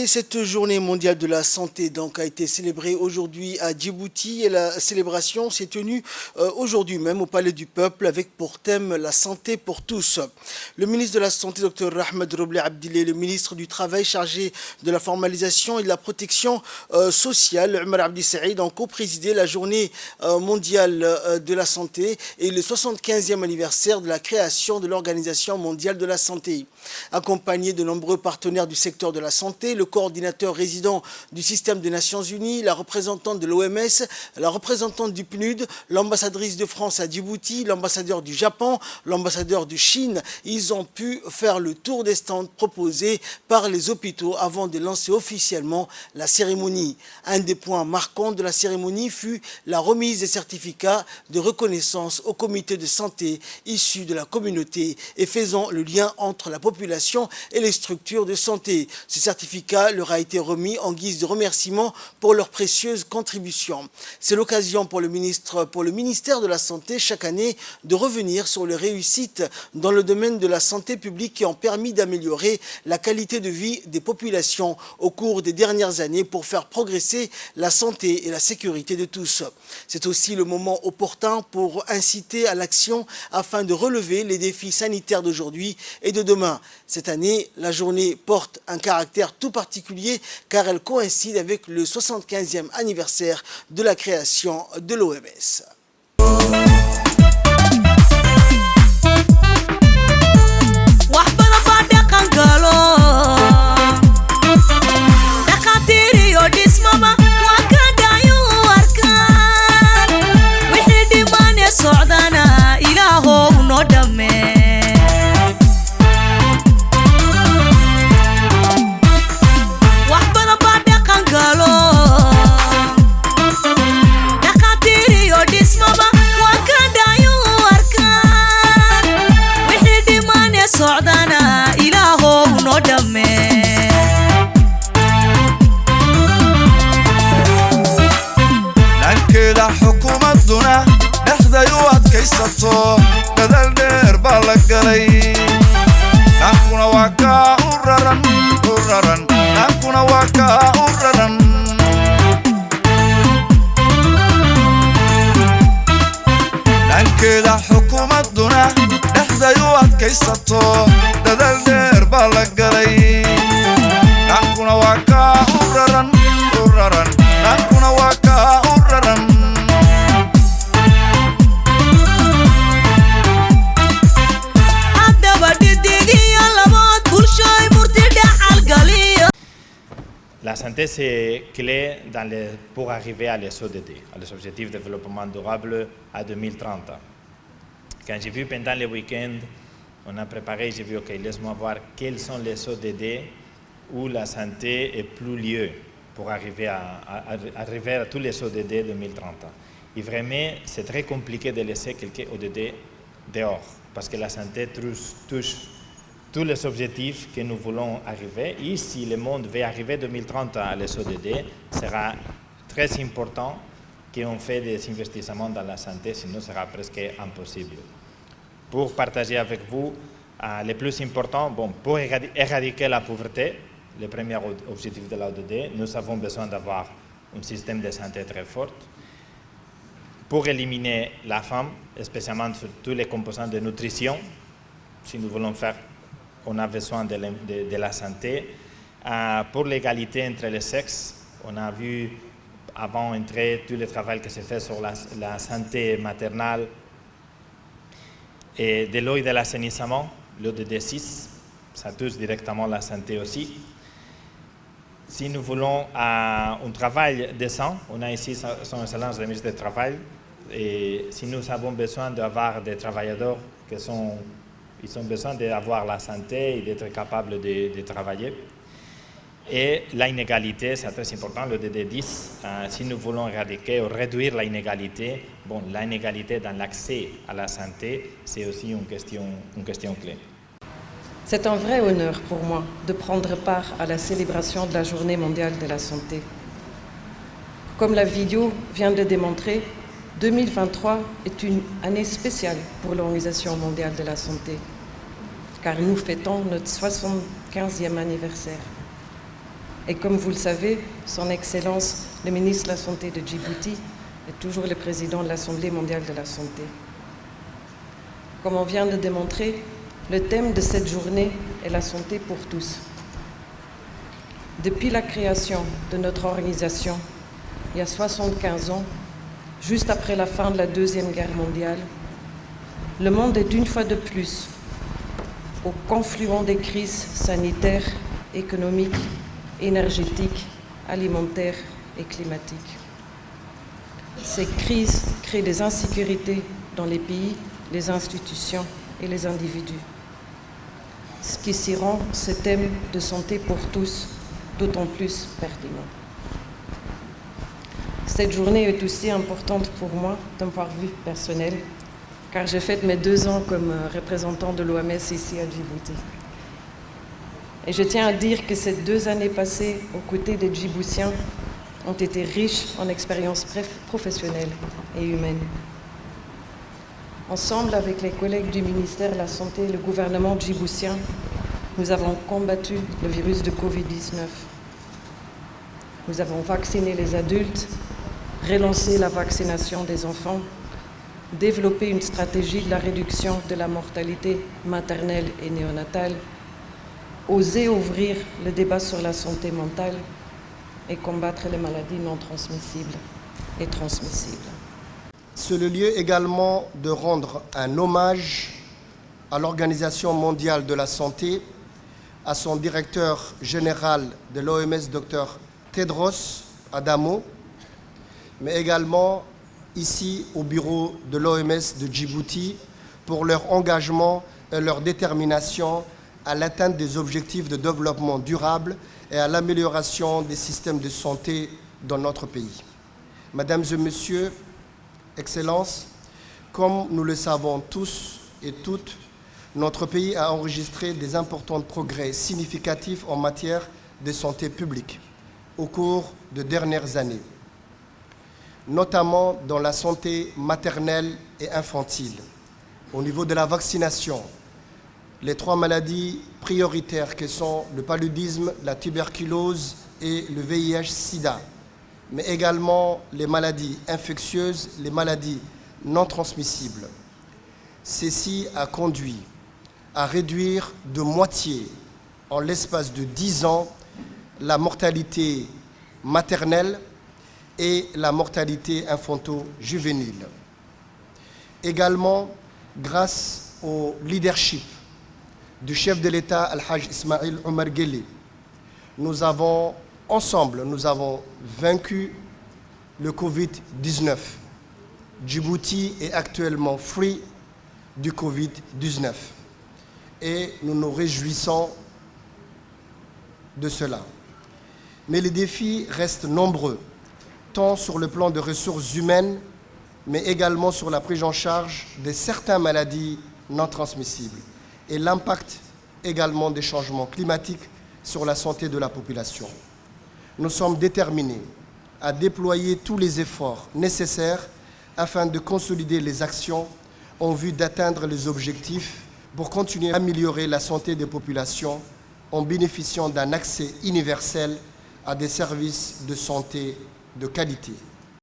Et cette journée mondiale de la santé donc, a été célébrée aujourd'hui à Djibouti et la célébration s'est tenue aujourd'hui même au Palais du Peuple avec pour thème la santé pour tous. Le ministre de la Santé, Dr Ahmed Robleh Abdillah, le ministre du Travail chargé de la formalisation et de la protection sociale, Omar Abdi Saïd, ont co-présidé la journée mondiale de la santé et le 75e anniversaire de la création de l'Organisation mondiale de la santé. Accompagné de nombreux partenaires du secteur de la santé, le coordinateur résident du système des Nations Unies, la représentante de l'OMS, la représentante du PNUD, l'ambassadrice de France à Djibouti, l'ambassadeur du Japon, l'ambassadeur de Chine, ils ont pu faire le tour des stands proposés par les hôpitaux avant de lancer officiellement la cérémonie. Un des points marquants de la cérémonie fut la remise des certificats de reconnaissance au comité de santé issus de la communauté et faisant le lien entre la population et les structures de santé. Ce certificat leur a été remis en guise de remerciement pour leur précieuse contribution. C'est l'occasion pour le ministère de la Santé chaque année de revenir sur les réussites dans le domaine de la santé publique qui ont permis d'améliorer la qualité de vie des populations au cours des dernières années pour faire progresser la santé et la sécurité de tous. C'est aussi le moment opportun pour inciter à l'action afin de relever les défis sanitaires d'aujourd'hui et de demain. Cette année, la journée porte un caractère tout particulier car elle coïncide avec le 75e anniversaire de la création de l'OMS. dadal dheer baa la galay dhankuna waa kaa u raran dhankuna waa kaa u raran dhankeeda xukuumadduna dhexday u adkaysato dadal dheer baa la galay dhankuna waa kaa u raran dhankuna waa kaa u raran La santé, c'est clé pour arriver à les ODD, à les objectifs de développement durable à 2030. Quand j'ai vu pendant le week-end, on a préparé, j'ai vu, ok, laisse-moi voir quels sont les ODD où la santé est plus lieu pour arriver à tous les ODD 2030. Et vraiment, c'est très compliqué de laisser quelques ODD dehors, parce que la santé touche tous les objectifs que nous voulons arriver. Et si le monde veut arriver 2030 à les ODD, sera très important qu'on fait des investissements dans la santé, sinon ce sera presque impossible. Pour partager avec vous, le plus important, pour éradiquer la pauvreté, le premier objectif de l'ODD, nous avons besoin d'avoir un système de santé très fort. Pour éliminer la faim, spécialement sur tous les composants de nutrition, si nous voulons faire, on a besoin de la santé. Pour l'égalité entre les sexes, on a vu avant entrer tout le travail qui se fait sur la santé maternelle et de l'eau et de l'assainissement, l'ODD 6, ça touche directement la santé aussi. Si nous voulons un travail décent, on a ici son excellence le ministre du Travail, et si nous avons besoin d'avoir des travailleurs ils ont besoin d'avoir la santé et d'être capables de travailler. Et l'inégalité, c'est très important, le DD10, si nous voulons éradiquer ou réduire l'inégalité, l'inégalité dans l'accès à la santé, c'est aussi une question clé. C'est un vrai honneur pour moi de prendre part à la célébration de la Journée mondiale de la santé. Comme la vidéo vient de démontrer, 2023 est une année spéciale pour l'Organisation mondiale de la santé, car nous fêtons notre 75e anniversaire. Et comme vous le savez, Son Excellence, le ministre de la Santé de Djibouti, est toujours le président de l'Assemblée mondiale de la santé. Comme on vient de démontrer, le thème de cette journée est la santé pour tous. Depuis la création de notre organisation, il y a 75 ans, juste après la fin de la Deuxième Guerre mondiale, le monde est une fois de plus au confluent des crises sanitaires, économiques, énergétiques, alimentaires et climatiques. Ces crises créent des insécurités dans les pays, les institutions et les individus. Ce qui s'y rend ce thème de santé pour tous d'autant plus pertinent. Cette journée est aussi importante pour moi d'un point de vue personnel, car j'ai fait mes 2 ans comme représentant de l'OMS ici à Djibouti. Et je tiens à dire que ces 2 années passées aux côtés des Djiboutiens ont été riches en expériences professionnelles et humaines. Ensemble, avec les collègues du ministère de la Santé et le gouvernement djiboutien, nous avons combattu le virus de Covid-19. Nous avons vacciné les adultes, relancé la vaccination des enfants, développé une stratégie de la réduction de la mortalité maternelle et néonatale, osé ouvrir le débat sur la santé mentale et combattre les maladies non transmissibles et transmissibles. C'est le lieu également de rendre un hommage à l'Organisation mondiale de la santé, à son directeur général de l'OMS, Dr Tedros Adhanom, mais également ici au bureau de l'OMS de Djibouti pour leur engagement et leur détermination à l'atteinte des objectifs de développement durable et à l'amélioration des systèmes de santé dans notre pays. Mesdames et Messieurs, Excellences, comme nous le savons tous et toutes, notre pays a enregistré des importants progrès significatifs en matière de santé publique au cours des dernières années, notamment dans la santé maternelle et infantile, au niveau de la vaccination, les 3 maladies prioritaires que sont le paludisme, la tuberculose et le VIH-Sida, mais également les maladies infectieuses, les maladies non transmissibles. Ceci a conduit à réduire de moitié, en l'espace de 10 ans, la mortalité maternelle et la mortalité infanto-juvénile. Également, grâce au leadership du chef de l'État, Al-Hajj Ismail Omar Guelleh, nous avons vaincu le Covid-19. Djibouti est actuellement free du Covid-19 et nous nous réjouissons de cela. Mais les défis restent nombreux, tant sur le plan de ressources humaines, mais également sur la prise en charge de certaines maladies non transmissibles et l'impact également des changements climatiques sur la santé de la population. Nous sommes déterminés à déployer tous les efforts nécessaires afin de consolider les actions en vue d'atteindre les objectifs pour continuer à améliorer la santé des populations en bénéficiant d'un accès universel à des services de santé de qualité.